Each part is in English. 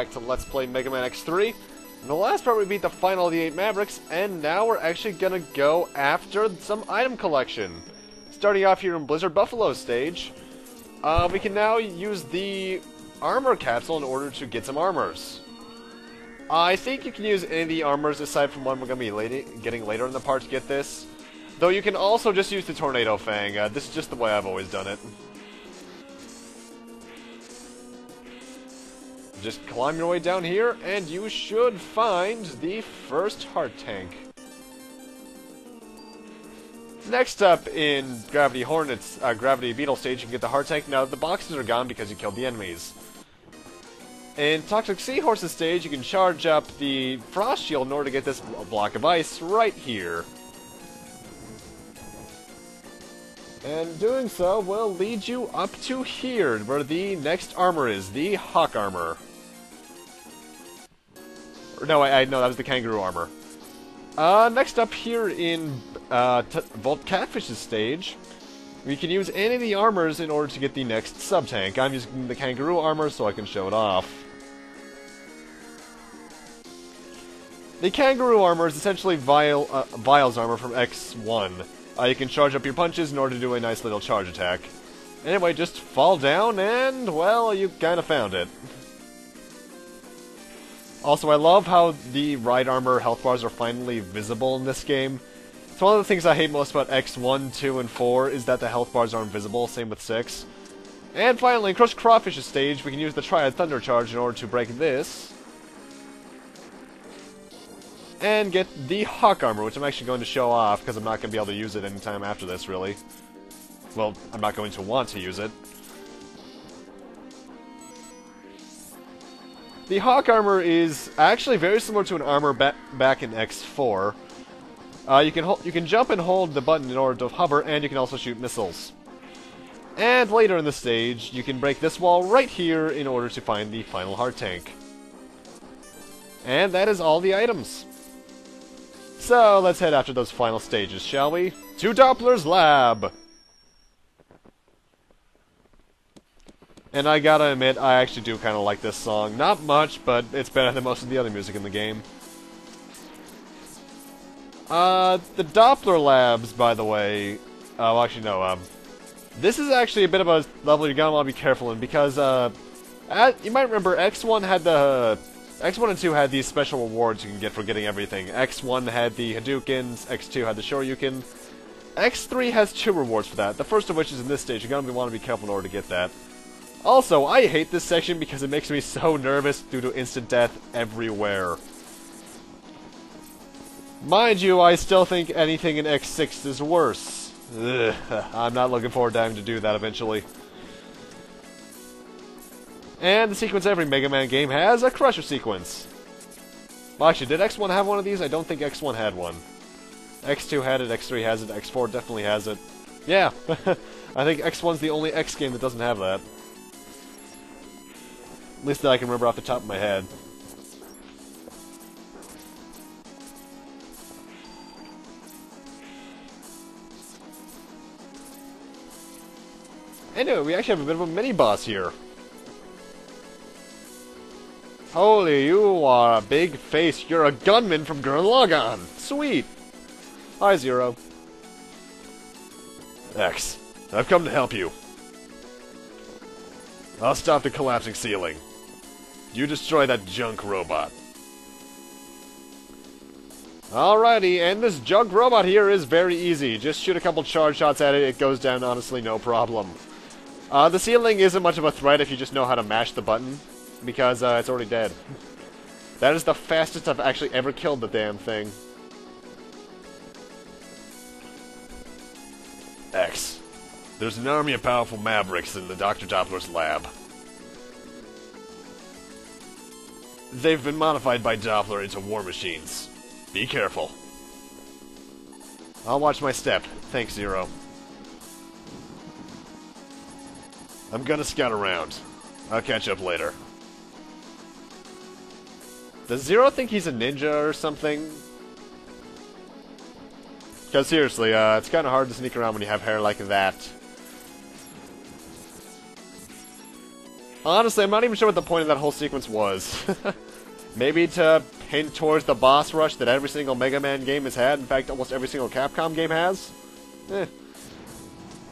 back to Let's Play Megaman X3. In the last part we beat the final of the 8 Mavericks, and now we're actually gonna go after some item collection. Starting off here in Blizzard Buffalo stage, we can now use the armor capsule in order to get some armors. I think you can use any of the armors aside from one we're gonna be getting later in the part to get this. Though you can also just use the Tornado Fang. This is just the way I've always done it. Just climb your way down here, and you should find the first heart tank. Next up in Gravity Beetle stage, you can get the heart tank. Now, the boxes are gone because you killed the enemies. In Toxic Seahorse's stage, you can charge up the Frost Shield in order to get this block of ice right here. And doing so will lead you up to here, where the next armor is, the Hawk Armor. No, no, that was the Kangaroo Armor. Next up here in Volt Catfish's stage, we can use any of the armors in order to get the next sub-tank. I'm using the Kangaroo Armor so I can show it off. The Kangaroo Armor is essentially Vile's armor from X1. You can charge up your punches in order to do a nice little charge attack. Anyway, just fall down and, well, you kinda found it. Also, I love how the Ride Armor health bars are finally visible in this game. It's one of the things I hate most about X1, 2, and 4 is that the health bars are invisible, same with 6. And finally, in Crushed Crawfish's stage, we can use the Triad Thunder Charge in order to break this. And get the Hawk Armor, which I'm actually going to show off, because I'm not going to be able to use it anytime after this, really. Well, I'm not going to want to use it. The Hawk Armor is actually very similar to an armor back in X4. You can jump and hold the button in order to hover, and you can also shoot missiles. And later in the stage, you can break this wall right here in order to find the final heart tank. And that is all the items. So, let's head after those final stages, shall we? To Doppler's lab! And I gotta admit, I actually do kinda like this song. Not much, but it's better than most of the other music in the game. The Doppler labs, by the way... Oh, actually, no, this is actually a bit of a level you're gonna want to be careful in, because, you might remember X1 had the... X1 and 2 had these special rewards you can get for getting everything. X1 had the Hadoukens, X2 had the Shoryuken. X3 has 2 rewards for that, the first of which is in this stage. You're gonna want to be careful in order to get that. Also, I hate this section because it makes me so nervous due to instant death everywhere. Mind you, I still think anything in X6 is worse. Ugh, I'm not looking forward to having to do that eventually. And the sequence every Mega Man game has, a Crusher sequence. Well, actually, did X1 have one of these? I don't think X1 had one. X2 had it, X3 has it, X4 definitely has it. Yeah, I think X1's the only X game that doesn't have that. At least that I can remember off the top of my head. Anyway, we actually have a bit of a mini-boss here. Holy, you are a big face. You're a gunman from Gurren Lagann. Sweet. Hi, Zero. X, I've come to help you. I'll stop the collapsing ceiling. You destroy that junk robot. Alrighty, and this junk robot here is very easy. Just shoot a couple charge shots at it, it goes down honestly no problem. The ceiling isn't much of a threat if you just know how to mash the button, because it's already dead. That is the fastest I've actually ever killed the damn thing. X, there's an army of powerful Mavericks in the Dr. Doppler's lab. They've been modified by Doppler into war machines. Be careful. I'll watch my step. Thanks, Zero. I'm gonna scout around. I'll catch up later. Does Zero think he's a ninja or something? Because seriously, it's kinda hard to sneak around when you have hair like that. Honestly, I'm not even sure what the point of that whole sequence was. Maybe to hint towards the boss rush that every single Mega Man game has had. In fact, almost every single Capcom game has.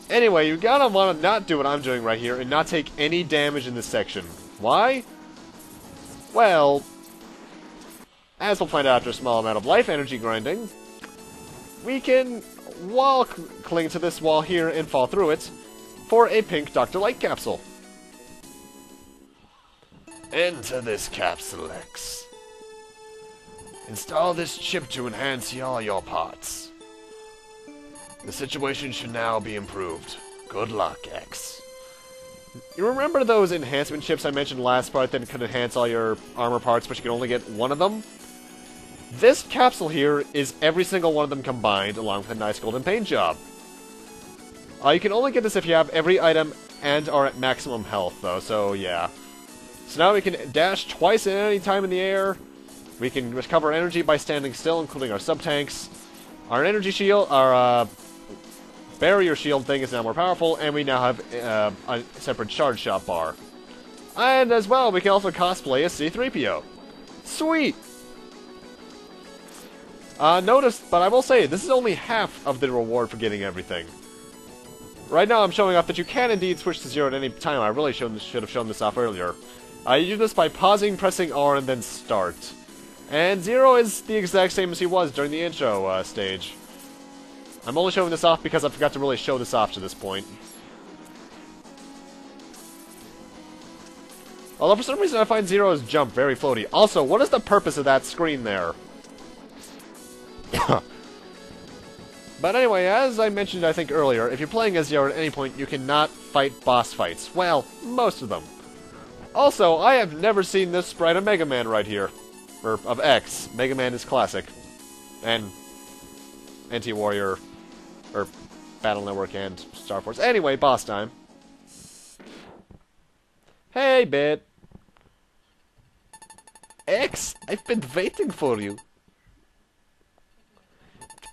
Anyway, you gotta wanna not do what I'm doing right here and not take any damage in this section. Why? Well, as we'll find out after a small amount of life energy grinding, we can cling to this wall here and fall through it for a pink Dr. Light capsule. Enter this capsule, X. Install this chip to enhance all your parts. The situation should now be improved. Good luck, X. You remember those enhancement chips I mentioned last part that could enhance all your armor parts, but you can only get one of them? This capsule here is every single one of them combined, along with a nice golden paint job. You can only get this if you have every item and are at maximum health, though, so yeah. So now we can dash twice at any time in the air. We can recover energy by standing still, including our sub-tanks. Our energy shield, our barrier shield thing is now more powerful, and we now have a separate charge shot bar. And as well, we can also cosplay as C-3PO. Sweet! Notice, but I will say, this is only half of the reward for getting everything. Right now I'm showing off that you can indeed switch to 0 at any time. I really should have shown this off earlier. You do this by pausing, pressing R, and then start. And 0 is the exact same as he was during the intro stage. I'm only showing this off because I forgot to really show this off to this point. Although for some reason I find 0's jump very floaty. Also, what is the purpose of that screen there? But anyway, as I mentioned I think earlier, if you're playing as 0 at any point, you cannot fight boss fights. Well, most of them. Also, I have never seen this sprite of Mega Man right here. Or of X. Mega Man is classic. And Anti-Warrior, or Battle Network and Star Force. Anyway, boss time. Hey, Bit. X, I've been waiting for you.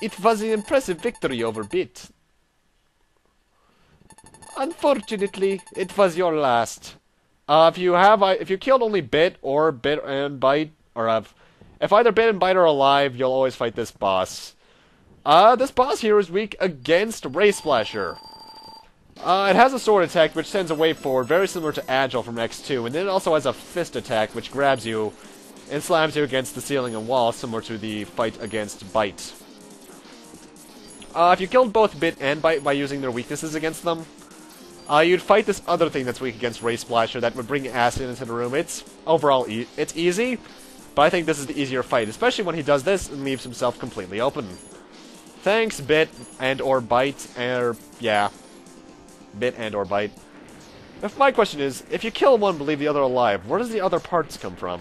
It was an impressive victory over Bit. Unfortunately, it was your last. If you killed only Bit or Bit and Byte, or if either Bit and Byte are alive, you'll always fight this boss. This boss here is weak against Ray Splasher. It has a sword attack which sends a wave forward, very similar to Agile from X2, and then it also has a fist attack which grabs you and slams you against the ceiling and wall, similar to the fight against Byte. If you killed both Bit and Byte by using their weaknesses against them, you'd fight this other thing that's weak against Ray Splasher that would bring acid into the room. It's overall it's easy, but I think this is the easier fight, especially when he does this and leaves himself completely open. Thanks, Bit and or Byte, yeah, Bit and or Byte. If my question is, if you kill one but leave the other alive, where does the other parts come from?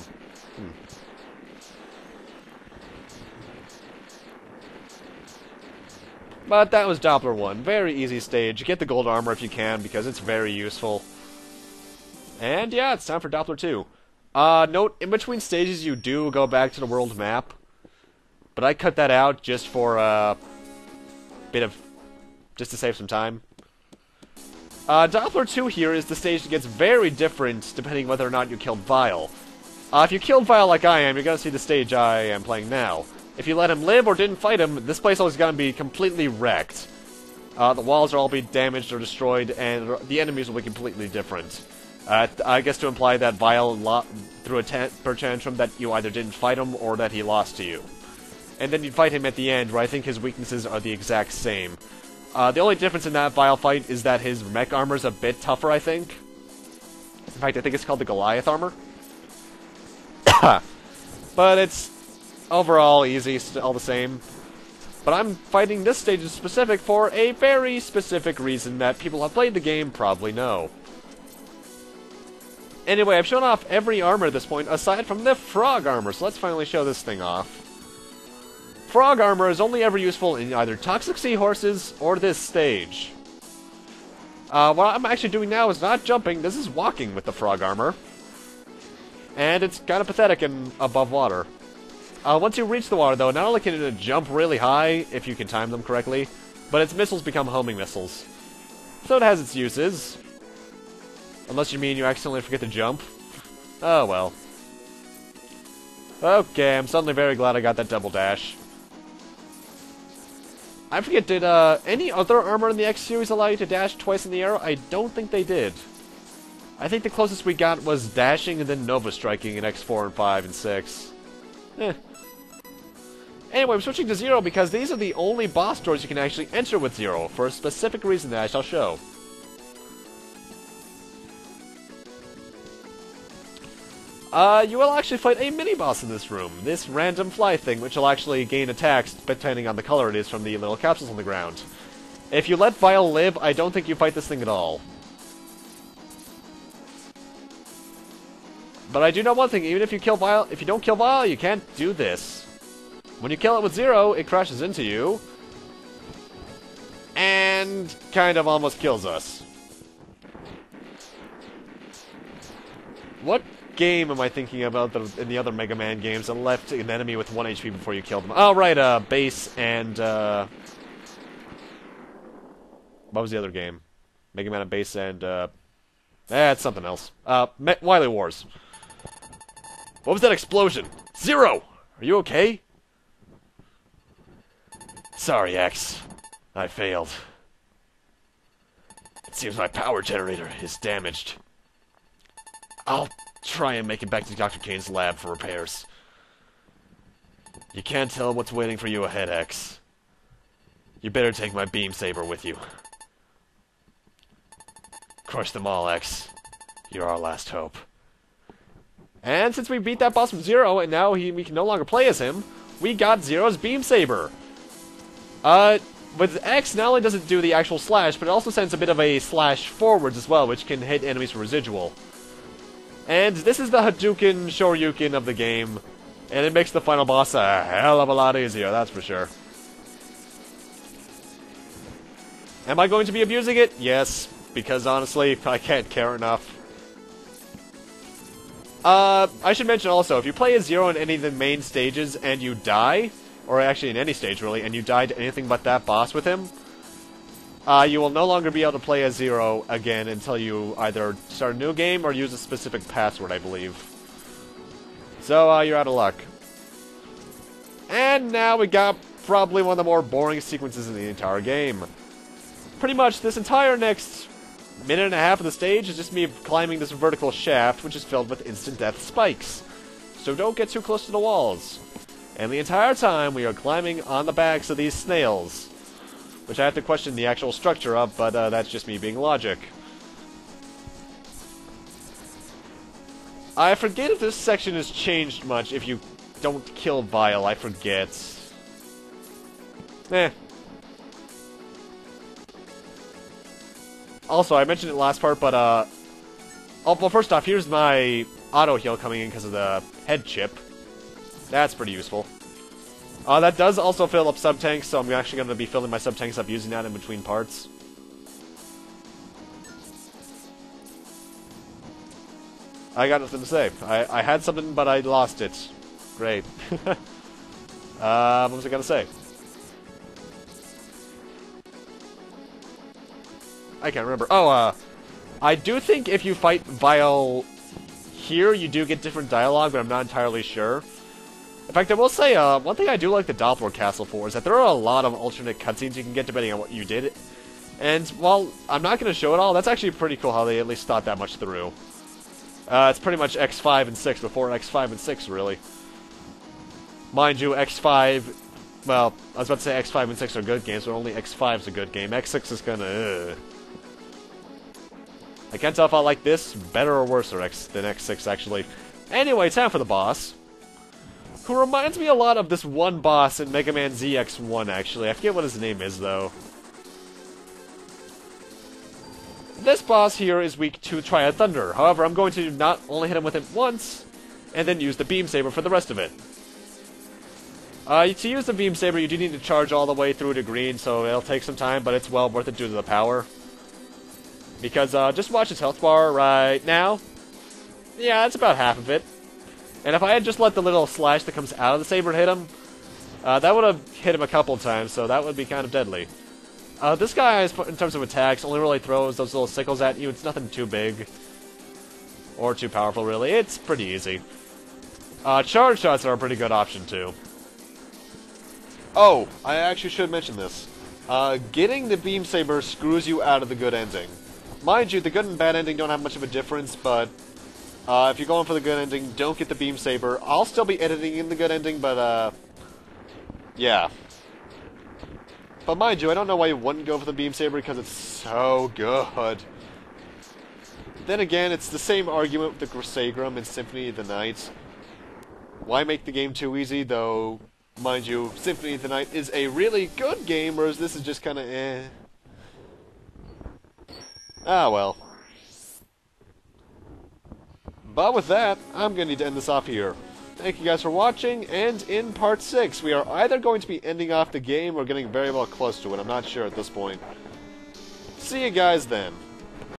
But that was Doppler 1. Very easy stage. Get the gold armor if you can, because it's very useful. And yeah, it's time for Doppler 2. Note, in between stages you do go back to the world map. But I cut that out just for just to save some time. Doppler 2 here is the stage that gets very different depending whether or not you killed Vile. If you killed Vile like I am, you're gonna see the stage I am playing now. If you let him live or didn't fight him, this place is gonna be completely wrecked. The walls will all be damaged or destroyed, and the enemies will be completely different. I guess to imply that Vile threw a temper tantrum that you either didn't fight him or that he lost to you. And then you fight him at the end, where I think his weaknesses are the exact same. The only difference in that Vile fight is that his mech armor is a bit tougher, I think. In fact, I think it's called the Goliath armor. But it's overall easy, all the same. But I'm fighting this stage in specific for a very specific reason that people who have played the game probably know. Anyway, I've shown off every armor at this point, aside from the frog armor, so let's finally show this thing off. Frog armor is only ever useful in either Toxic Seahorses or this stage. What I'm actually doing now is not jumping, this is walking with the frog armor. And it's kind of pathetic and above water. Once you reach the water, though, not only can it jump really high, if you can time them correctly, but its missiles become homing missiles. So it has its uses. Unless you mean you accidentally forget to jump. Oh well. Okay, I'm suddenly very glad I got that double dash. I forget, did any other armor in the X series allow you to dash twice in the air? I don't think they did. I think the closest we got was dashing and then Nova Striking in X4 and 5 and 6. Eh. Anyway, I'm switching to Zero because these are the only boss doors you can actually enter with Zero, for a specific reason that I shall show. You will actually fight a mini-boss in this room, this random fly thing, which will actually gain attacks depending on the color it is from the little capsules on the ground. If you let Vile live, I don't think you fight this thing at all. But I do know one thing, even if you kill Vile, if you don't kill Vile, you can't do this. When you kill it with Zero, it crashes into you, and kind of almost kills us. What game am I thinking about in the other Mega Man games that left an enemy with 1 HP before you killed them? Oh, right, Base and, what was the other game? Mega Man and Base and, it's something else. Wily Wars. What was that explosion? Zero! Are you okay? Sorry, X. I failed. It seems my power generator is damaged. I'll try and make it back to Dr. Kane's lab for repairs. You can't tell what's waiting for you ahead, X. You better take my beam saber with you. Crush them all, X. You're our last hope. And since we beat that boss with Zero, and now we can no longer play as him, we got Zero's beam saber. With X, not only does it do the actual slash, but it also sends a bit of a slash forwards as well, which can hit enemies for residual. And this is the Hadouken Shoryuken of the game, and it makes the final boss a hell of a lot easier, that's for sure. Am I going to be abusing it? Yes, because honestly, I can't care enough. I should mention also, if you play as Zero in any of the main stages and you die, or actually in any stage really, and you die to anything but that boss with him, you will no longer be able to play as Zero again until you either start a new game or use a specific password, I believe. So, you're out of luck. And now we got probably one of the more boring sequences in the entire game. Pretty much this entire next minute and a half of the stage is just me climbing this vertical shaft, which is filled with instant death spikes. So don't get too close to the walls. And the entire time we are climbing on the backs of these snails, which I have to question the actual structure of, but that's just me being logic. I forget if this section has changed much if you don't kill Vile, I forget. Also, I mentioned it last part, but, oh, well, first off, here's my auto-heal coming in because of the head chip. That's pretty useful. That does also fill up sub-tanks, so I'm actually going to be filling my sub-tanks up using that in between parts. I got nothing to say. I had something, but I lost it. Great. What was I going to say? I can't remember. Oh, I do think if you fight Vile here, you do get different dialogue, but I'm not entirely sure. In fact, I will say, one thing I do like the Doppler Castle for is that there are a lot of alternate cutscenes you can get depending on what you did. And while I'm not going to show it all, that's actually pretty cool how they at least thought that much through. It's pretty much X5 and 6 before X5 and 6, really. Mind you, X5... Well, I was about to say X5 and 6 are good games, but only X5's a good game. X6 is kinda... I can't tell if I like this better or worse than X6, actually. Anyway, time for the boss. Who reminds me a lot of this one boss in Mega Man ZX1, actually. I forget what his name is, though. This boss here is weak to Triad Thunder. However, I'm going to not only hit him with it once, and then use the Beam Saber for the rest of it. To use the Beam Saber, you do need to charge all the way through to green, so it'll take some time, but it's well worth it due to the power. Because, just watch his health bar right now. Yeah, that's about half of it. And if I had just let the little slash that comes out of the saber hit him, that would have hit him a couple times, so that would be kind of deadly. This guy, in terms of attacks, only really throws those little sickles at you. It's nothing too big. Or too powerful, really. It's pretty easy. Charge shots are a pretty good option, too. Oh, I actually should mention this. Getting the beam saber screws you out of the good ending. Mind you, the good and bad ending don't have much of a difference, but if you're going for the good ending, don't get the beam saber. I'll still be editing in the good ending, but yeah. But mind you, I don't know why you wouldn't go for the beam saber, because it's so good. Then again, it's the same argument with the Chrysagram and Symphony of the Night. Why make the game too easy, though, mind you, Symphony of the Night is a really good game, whereas this is just kinda eh. Ah, well. But with that, I'm gonna need to end this off here. Thank you guys for watching, and in part 6, we are either going to be ending off the game or getting very well close to it. I'm not sure at this point. See you guys then.